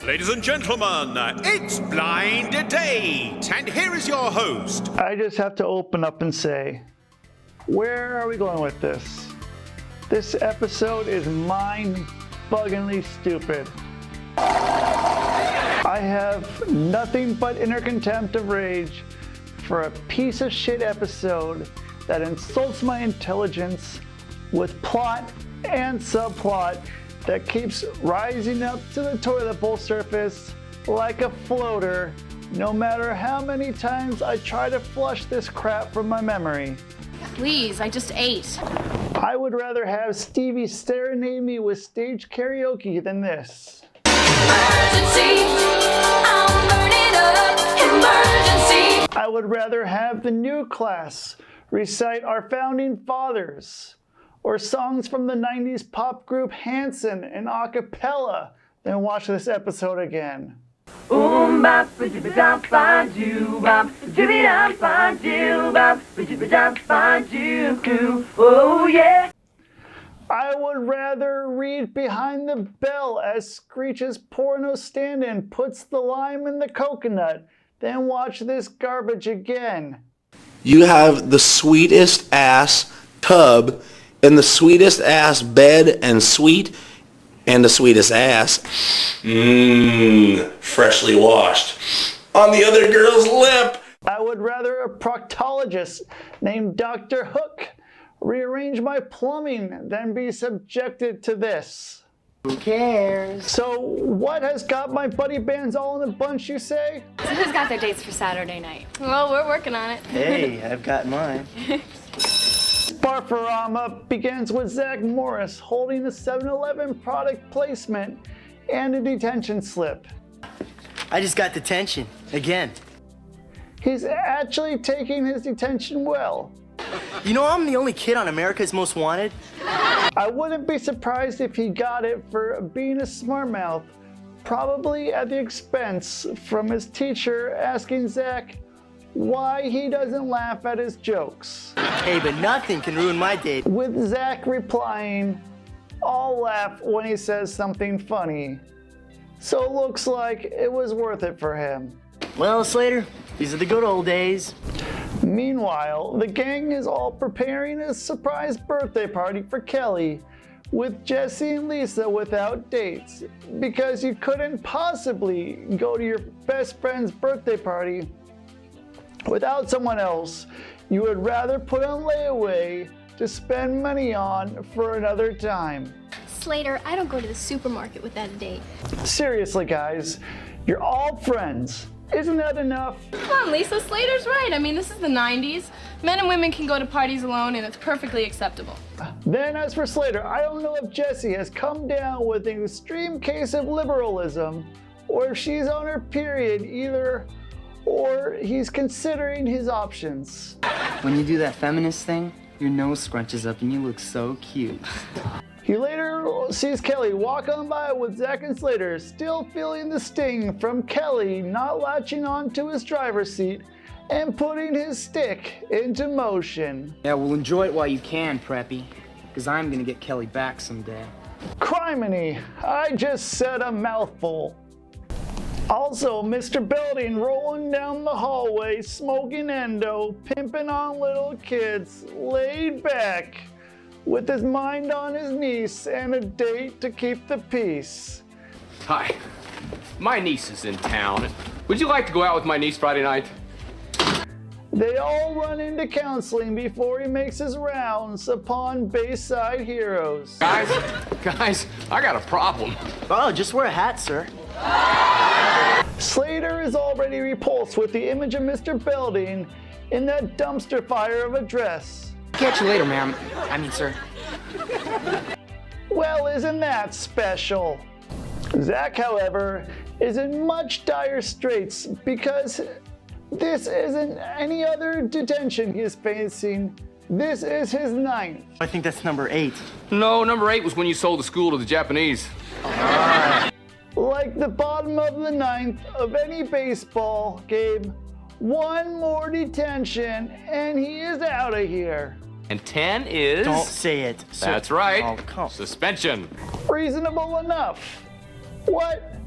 Ladies and gentlemen, it's Blind Date, and here is your host. I just have to open up and say, where are we going with this? This episode is mind-buggingly stupid. I have nothing but inner contempt of rage for a piece of shit episode that insults my intelligence with plot and subplot that keeps rising up to the toilet bowl surface like a floater, no matter how many times I try to flush this crap from my memory. Please, I just ate. I would rather have Stevie serenade me with stage karaoke than this. Emergency, I'm burning up. Emergency. I would rather have the new class recite our founding fathers or songs from the 90s pop group Hanson in a cappella than watch this episode again. Oh yeah. I would rather read Behind the Bell as Screech's porno stand-in puts the lime in the coconut than watch this garbage again. You have the sweetest ass tub and the sweetest ass bed and suite and the sweetest ass. Freshly washed. On the other girl's lip. I would rather a proctologist named Dr. Hook rearrange my plumbing than be subjected to this. Who cares? So what has got my buddy bands all in a bunch, you say? So who's got their dates for Saturday night? Well, we're working on it. Hey, I've got mine. Barfarama begins with Zack Morris holding a 7-Eleven product placement and a detention slip. I just got detention. Again. He's actually taking his detention well. You know I'm the only kid on America's Most Wanted? I wouldn't be surprised if he got it for being a smart mouth, probably at the expense from his teacher asking Zack why he doesn't laugh at his jokes. Hey, but nothing can ruin my date. With Zack replying, "I'll laugh when he says something funny." So it looks like it was worth it for him. Well, Slater, these are the good old days. Meanwhile, the gang is all preparing a surprise birthday party for Kelly, with Jesse and Lisa without dates, because you couldn't possibly go to your best friend's birthday party without someone else you would rather put on layaway to spend money on for another time. Slater, I don't go to the supermarket without a date. Seriously, guys, you're all friends. Isn't that enough? Come on, Lisa, Slater's right. I mean, this is the 90s. Men and women can go to parties alone, and it's perfectly acceptable. Then as for Slater, I don't know if Jessie has come down with an extreme case of liberalism, or if she's on her period either, or he's considering his options. When you do that feminist thing, your nose scrunches up and you look so cute. He later sees Kelly walk on by with Zack and Slater, still feeling the sting from Kelly not latching onto his driver's seat and putting his stick into motion. Yeah, well, enjoy it while you can, Preppy, because I'm gonna get Kelly back someday. Criminy, I just said a mouthful. Also, Mr. Belding rolling down the hallway, smoking endo, pimping on little kids, laid back, with his mind on his niece and a date to keep the peace. Hi, my niece is in town. Would you like to go out with my niece Friday night? They all run into counseling before he makes his rounds upon Bayside Heroes. Guys, I got a problem. Oh, just wear a hat, sir. Slater is already repulsed with the image of Mr. Belding in that dumpster fire of a dress. Catch you later, ma'am. I mean, sir. Well, isn't that special? Zack, however, is in much dire straits because this isn't any other detention he is facing. This is his 9th. I think that's number 8. No, number 8 was when you sold the school to the Japanese. Like the bottom of the 9th of any baseball game, one more detention and he is out of here. And 10 is... Don't say it. That's right. Oh, come. Suspension. Reasonable enough. What?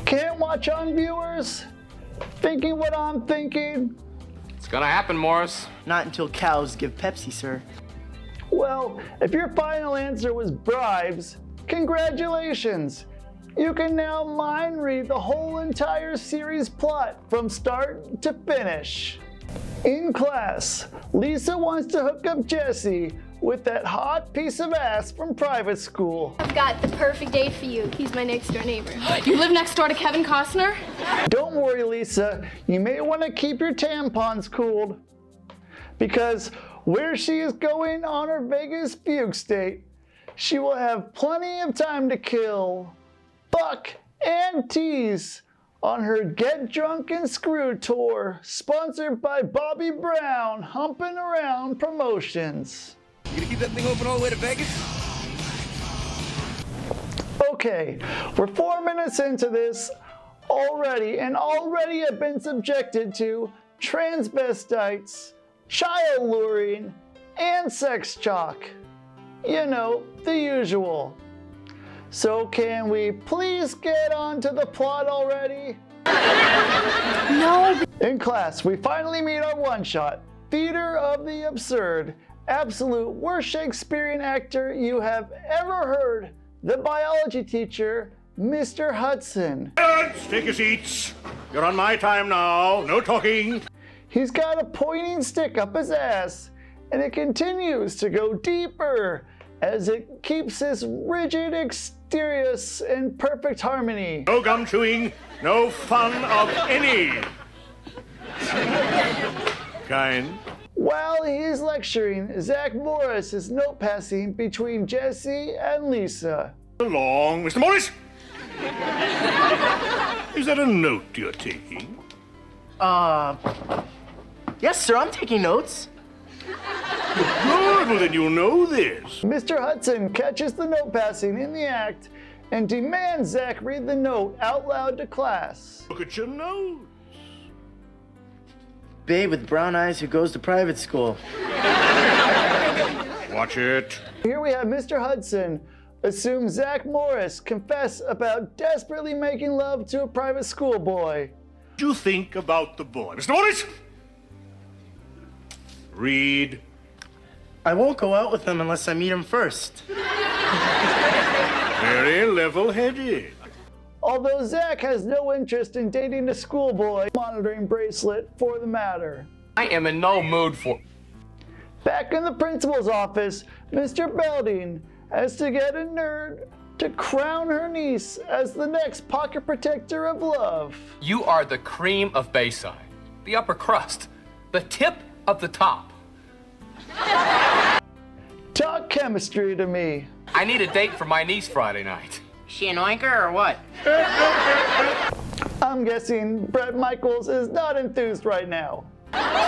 Can't watch on, viewers? Thinking what I'm thinking? It's gonna happen, Morris. Not until cows give Pepsi, sir. Well, if your final answer was bribes, congratulations! You can now mind read the whole entire series plot from start to finish. In class, Lisa wants to hook up Jesse with that hot piece of ass from private school. I've got the perfect date for you. He's my next door neighbor. You live next door to Kevin Costner? Don't worry, Lisa. You may want to keep your tampons cooled. Because where she is going on her Vegas fugue state, she will have plenty of time to kill, fuck, and tease on her Get Drunk and Screw tour, sponsored by Bobby Brown Humping Around Promotions. You gonna keep that thing open all the way to Vegas? Okay, we're 4 minutes into this already, and already have been subjected to transvestites, child luring, and sex chalk. You know, the usual. So can we please get on to the plot already? No. In class, we finally meet our one-shot, Theater of the Absurd, absolute worst Shakespearean actor you have ever heard, the biology teacher, Mr. Hudson. Let's take your seats. You're on my time now. No talking. He's got a pointing stick up his ass, and it continues to go deeper as it keeps his rigid exterior in perfect harmony. No gum chewing. No fun of any kind. While he is lecturing, Zack Morris is note passing between Jesse and Lisa. Along, Mr. Morris. Is that a note you're taking? Yes, sir, I'm taking notes. Good, well then you'll know this. Mr. Hudson catches the note passing in the act and demands Zack read the note out loud to class. Look at your nose. Babe with brown eyes who goes to private school. Watch it. Here we have Mr. Hudson assume Zack Morris confess about desperately making love to a private school boy. What do you think about the boy? Mr. Morris? Read. I won't go out with him unless I meet him first. Very level-headed. Although Zack has no interest in dating a schoolboy, monitoring bracelet for the matter. I am in no mood for... Back in the principal's office, Mr. Belding has to get a nerd to crown her niece as the next pocket protector of love. You are the cream of Bayside. The upper crust. The tip of the top. Talk chemistry to me. I need a date for my niece Friday night. She an oinker or what? I'm guessing Bret Michaels is not enthused right now.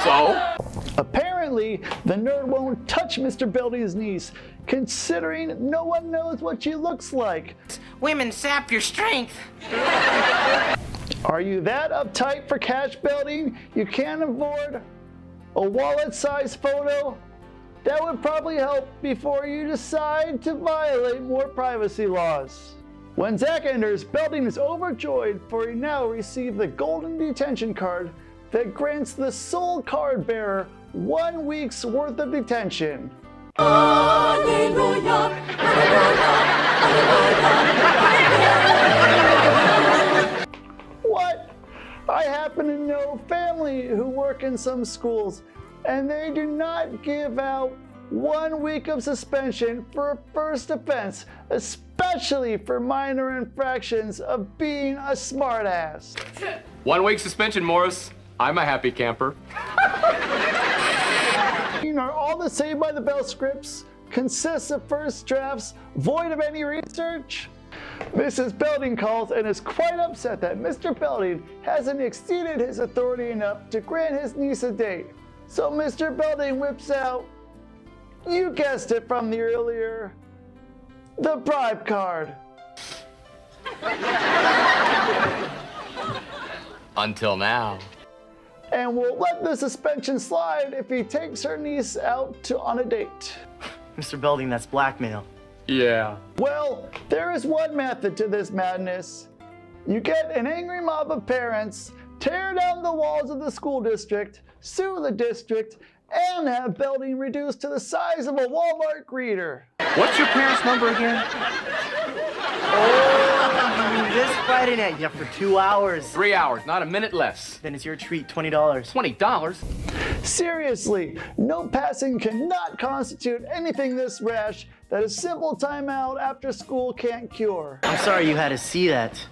So? Apparently, the nerd won't touch Mr. Belding's niece, considering no one knows what she looks like. Women sap your strength. Are you that uptight for cash, Belding? You can't afford a wallet-sized photo? That would probably help before you decide to violate more privacy laws. When Zack enters, Belding is overjoyed, for he now received the golden detention card that grants the sole card bearer 1 week's worth of detention. What? I happen to know family who work in some schools, and they do not give out 1 week of suspension for a first offense, especially for minor infractions of being a smartass. 1 week suspension, Morris. I'm a happy camper. Are all the Saved by the Bell scripts consists of first drafts void of any research? Mrs. Belding calls and is quite upset that Mr. Belding hasn't exceeded his authority enough to grant his niece a date. So Mr. Belding whips out, you guessed it from the earlier, the bribe card. Until now. And we'll let the suspension slide if he takes her niece out on a date. Mr. Belding, that's blackmail. Yeah. Well, there is one method to this madness. you get an angry mob of parents, tear down the walls of the school district, sue the district, and have Belding reduced to the size of a Walmart greeter. What's your parents' number again? Oh, this Friday night, you have for 2 hours. 3 hours, not a minute less. Then it's your treat, $20. $20? Seriously, no passing cannot constitute anything this rash that a simple timeout after school can't cure. I'm sorry you had to see that.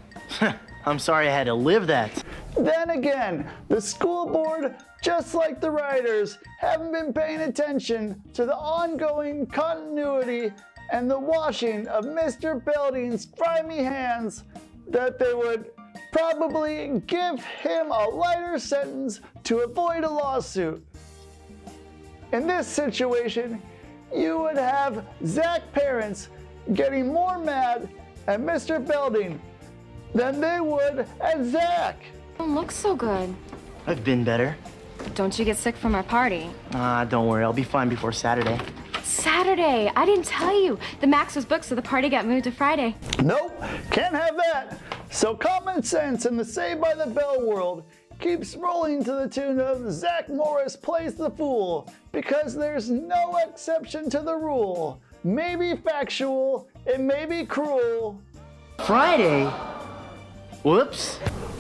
I'm sorry I had to live that. Then again, the school board, just like the writers, haven't been paying attention to the ongoing continuity and the washing of Mr. Belding's grimy hands that they would probably give him a lighter sentence to avoid a lawsuit. In this situation, you would have Zack parents getting more mad at Mr. Belding than they would at Zack. Don't look so good. I've been better. Don't you get sick from our party? Don't worry, I'll be fine before Saturday. Saturday! I didn't tell you. The Max was booked, so the party got moved to Friday. Nope, can't have that. So common sense in the Saved by the Bell world keeps rolling to the tune of Zack Morris Plays the Fool, because there's no exception to the rule. Maybe factual, it may be cruel. Friday? Whoops.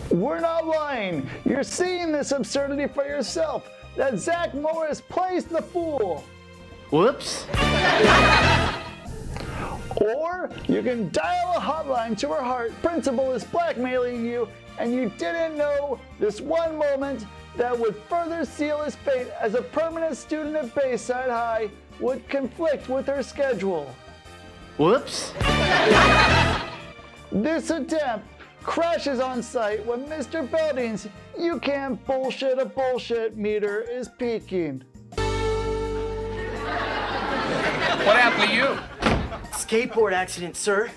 We're not lying. You're seeing this absurdity for yourself, that Zack Morris plays the fool. Whoops. Or you can dial a hotline to her heart. Principal is blackmailing you, and you didn't know this one moment that would further seal his fate as a permanent student at Bayside High would conflict with her schedule. Whoops. This attempt crashes on site when Mr. Belding's "you can't bullshit a bullshit" meter is peaking. What happened to you? Skateboard accident, sir.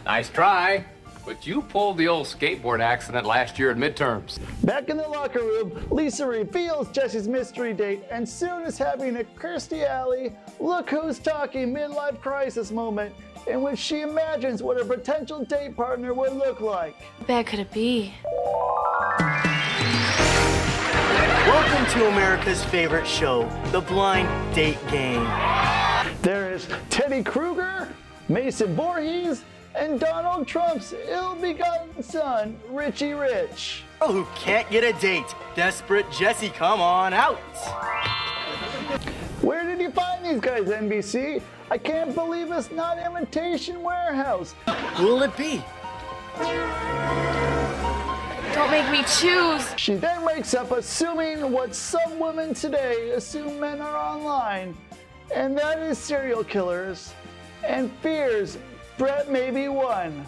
Nice try. But you pulled the old skateboard accident last year at midterms. Back in the locker room, Lisa reveals Jesse's mystery date and soon is having a Kirstie Alley look who's talking midlife crisis moment in which she imagines what her potential date partner would look like. How bad could it be? Welcome to America's favorite show, The Blind Date Game. There is Teddy Kruger, Mason Voorhees, and Donald Trump's ill-begotten son, Richie Rich. Oh, who can't get a date? Desperate Jesse, come on out. Where did you find these guys, NBC? I can't believe it's not Imitation Warehouse. Who will it be? Don't make me choose. She then wakes up assuming what some women today assume men are online, and that is serial killers, and fears Brett may be one.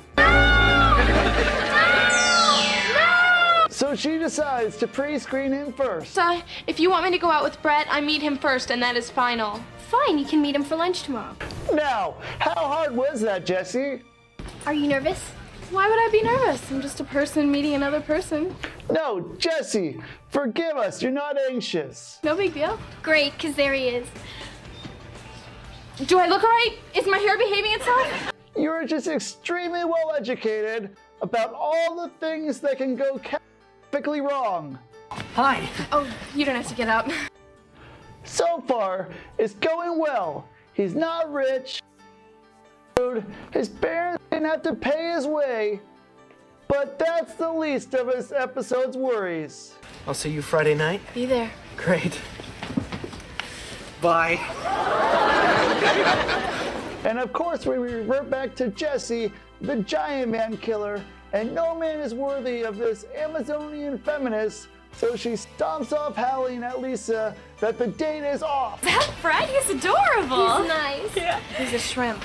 So she decides to pre-screen him first. If you want me to go out with Brett, I meet him first, and that is final. Fine, you can meet him for lunch tomorrow. Now, how hard was that, Jesse? Are you nervous? Why would I be nervous? I'm just a person meeting another person. No, Jesse, forgive us, you're not anxious. No big deal. Great, because there he is. Do I look all right? Is my hair behaving itself? You're just extremely well educated about all the things that can go catastrophically wrong. Hi. Oh, you don't have to get up. So far, it's going well. He's not rich. His parents didn't have to pay his way. But that's the least of this episode's worries. I'll see you Friday night. Be there. Great. Bye. And of course, we revert back to Jesse, the giant man killer, and no man is worthy of this Amazonian feminist, so she stomps off howling at Lisa that the date is off. That Fred, he's adorable. He's nice. Yeah. He's a shrimp.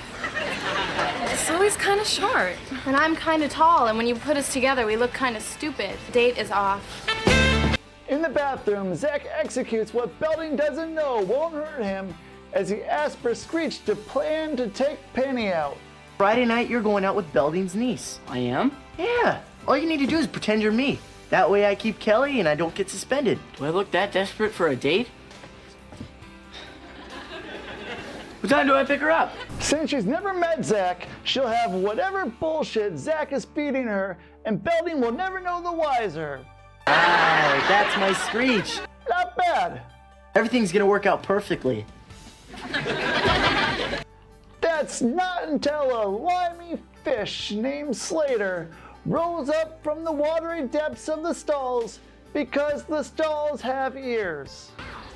So he's kind of short. And I'm kind of tall, and when you put us together, we look kind of stupid. Date is off. In the bathroom, Zack executes what Belding doesn't know won't hurt him as he asks for Screech to plan to take Penny out. Friday night, you're going out with Belding's niece. I am? Yeah. All you need to do is pretend you're me. That way I keep Kelly and I don't get suspended. Do I look that desperate for a date? What time do I pick her up? Since she's never met Zack, she'll have whatever bullshit Zack is feeding her and Belding will never know the wiser. Ah, that's my Screech. Not bad. Everything's gonna work out perfectly. That's not until a limey fish named Slater rolls up from the watery depths of the stalls because the stalls have ears.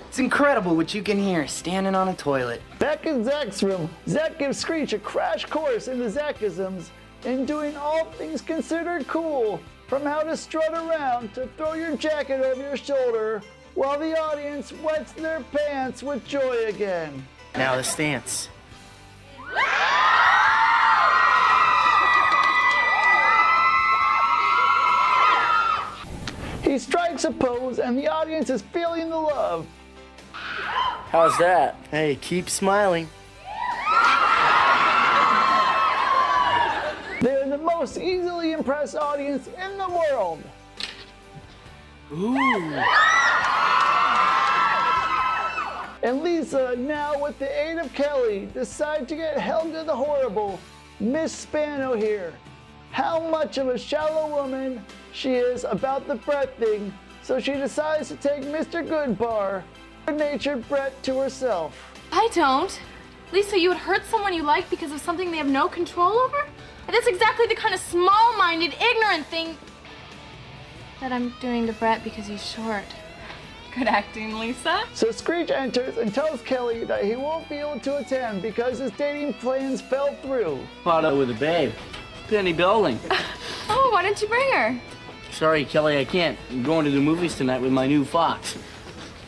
It's incredible what you can hear standing on a toilet. Back in Zack's room, Zack gives Screech a crash course in the Zackisms and doing all things considered cool, from how to strut around to throw your jacket over your shoulder while the audience wets their pants with joy again. Now the stance. He strikes a pose and the audience is feeling the love. How's that? Hey, keep smiling. They're the most easily impressed audience in the world. Ooh. And Lisa, now with the aid of Kelly, decide to get held to the horrible Miss Spano here. How much of a shallow woman she is about the Brett thing, so she decides to take Mr. Goodbar, good-natured Brett, to herself. I don't. Lisa, you would hurt someone you like because of something they have no control over? That's exactly the kind of small-minded, ignorant thing that I'm doing to Brett because he's short. Good acting, Lisa. So Screech enters and tells Kelly that he won't be able to attend because his dating plans fell through. Caught up with a babe. Penny Belding. Oh, why didn't you bring her? Sorry, Kelly, I can't. I'm going to the movies tonight with my new fox.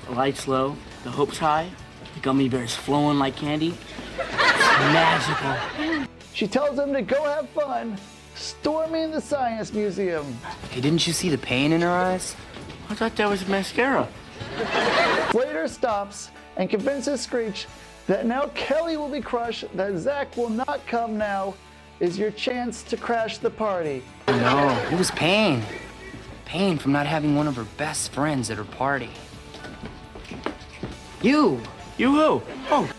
The light's low, the hope's high, the gummy bear's flowing like candy. It's magical. She tells him to go have fun, storming the Science Museum. Hey, didn't you see the pain in her eyes? I thought that was mascara. Slater stops and convinces Screech that now Kelly will be crushed, that Zack will not come now, is your chance to crash the party. No, it was pain. Pain from not having one of her best friends at her party. You! You who? Oh.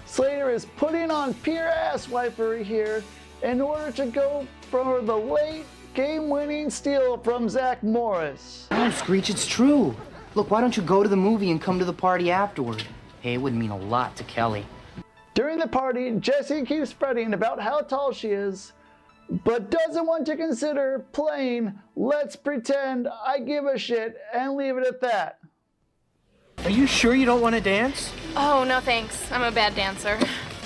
Slater is putting on pure ass wipery here in order to go for the late game-winning steal from Zach Morris. No, Screech, it's true. Look, why don't you go to the movie and come to the party afterward? Hey, it would mean a lot to Kelly. During the party, Jessie keeps fretting about how tall she is, but doesn't want to consider playing Let's Pretend I Give a Shit and leave it at that. Are you sure you don't want to dance? Oh, no thanks. I'm a bad dancer.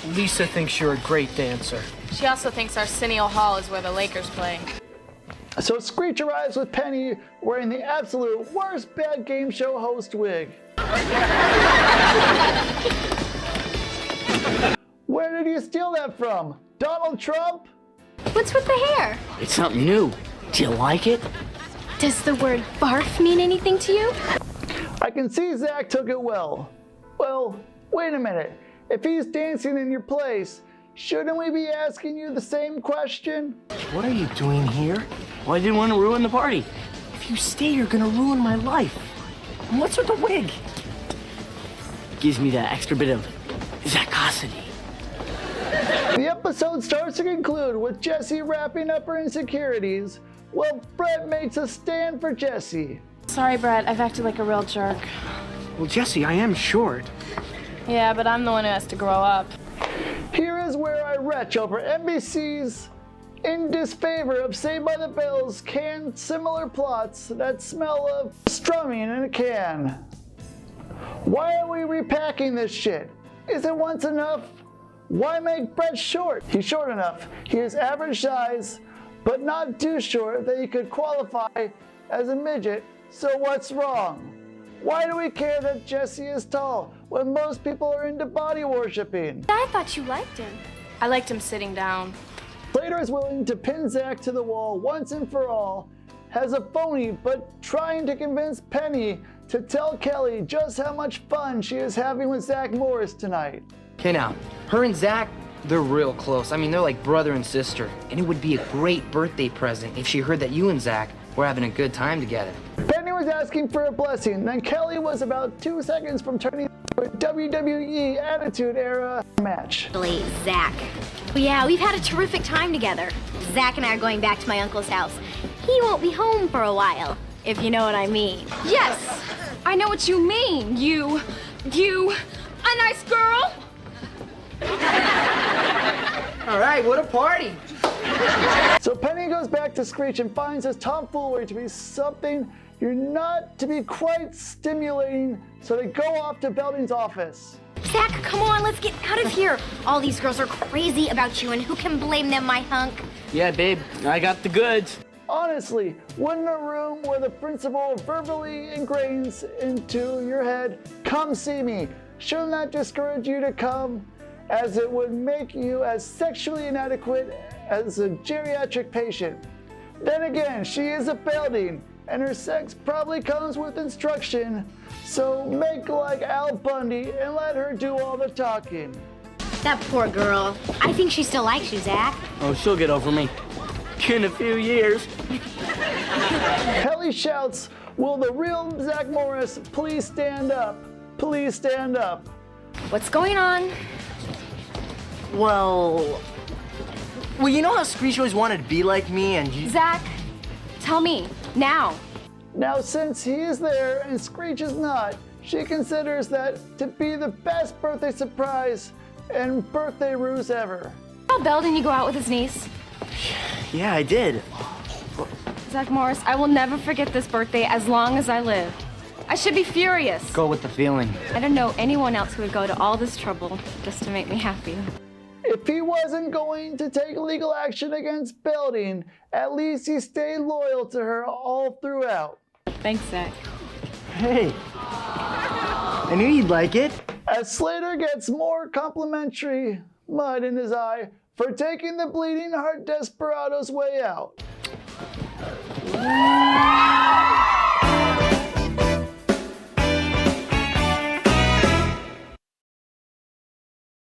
Lisa thinks you're a great dancer. She also thinks Arsenio Hall is where the Lakers play. So Screech arrives with Penny wearing the absolute worst bad game show host wig. Where did you steal that from? Donald Trump? What's with the hair? It's something new. Do you like it? Does the word barf mean anything to you? I can see Zack took it well. Well, wait a minute. If he's dancing in your place, shouldn't we be asking you the same question? What are you doing here? Well, I didn't want to ruin the party. If you stay, you're gonna ruin my life. And what's with the wig? Gives me that extra bit of Zackosity. The episode starts to conclude with Jessie wrapping up her insecurities, while Brett makes a stand for Jessie. Sorry, Brett. I've acted like a real jerk. Well, Jesse, I am short. Yeah, but I'm the one who has to grow up. Here is where I retch over NBC's in disfavor of Saved by the Bell's canned similar plots that smell of strumming in a can. Why are we repacking this shit? Is it once enough? Why make Brett short? He's short enough. He is average size, but not too short that he could qualify as a midget, so what's wrong? Why do we care that Jessie is tall when most people are into body worshipping? I thought you liked him. I liked him sitting down. Slater is willing to pin Zack to the wall once and for all, has a phony but trying to convince Penny to tell Kelly just how much fun she is having with Zack Morris tonight. Okay, now, her and Zack, they're real close. I mean, they're like brother and sister. And it would be a great birthday present if she heard that you and Zack were having a good time together. Penny was asking for a blessing, then Kelly was about 2 seconds from turning into a WWE Attitude Era match. Zack. Well, yeah, we've had a terrific time together. Zack and I are going back to my uncle's house. he won't be home for a while, if you know what I mean. Yes, I know what you mean. You, a nice girl? All right, what a party. So Penny goes back to Screech and finds his tomfoolery to be something you're not to be quite stimulating, so they go off to Belding's office. Zack, come on, let's get out of here. All these girls are crazy about you, and who can blame them, my hunk? Yeah, babe, I got the goods. Honestly, wouldn't a room where the principal verbally ingrains into your head, come see me, shouldn't that discourage you to come, as it would make you as sexually inadequate as a geriatric patient? Then again, she is a Belding, and her sex probably comes with instruction, so make like Al Bundy and let her do all the talking. That poor girl. I think she still likes you, Zack. Oh, she'll get over me. In a few years. Kelly shouts, will the real Zack Morris please stand up? Please stand up. What's going on? Well, you know how Screech always wanted to be like me, and you... Zack, tell me, now. Now, since he is there and Screech is not, she considers that to be the best birthday surprise and birthday ruse ever. Saw Belding you go out with his niece. Yeah, I did. Zack Morris, I will never forget this birthday as long as I live. I should be furious. Go with the feeling. I don't know anyone else who would go to all this trouble just to make me happy. If he wasn't going to take legal action against Belding, at least he stayed loyal to her all throughout. Thanks, Zack. Hey, I knew you'd like it. As Slater gets more complimentary mud in his eye for taking the bleeding heart desperado's way out.